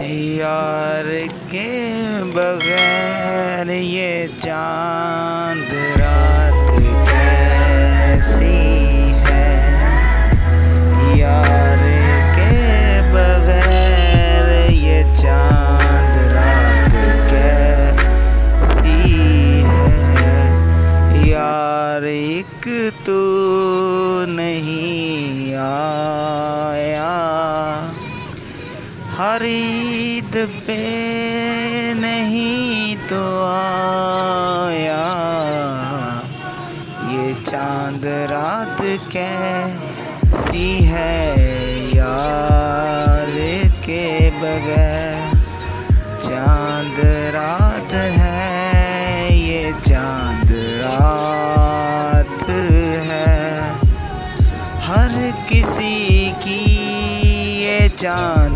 यार के बगैर ये चांद रात कैसी है। यार के बगैर ये चांद रात कैसी है। यार एक तू नहीं आया, हर ईद पे नहीं तो आया। ये चांद रात कैसी है। यार के बगैर चांद रात है, ये चांद रात है। हर किसी की ये चांद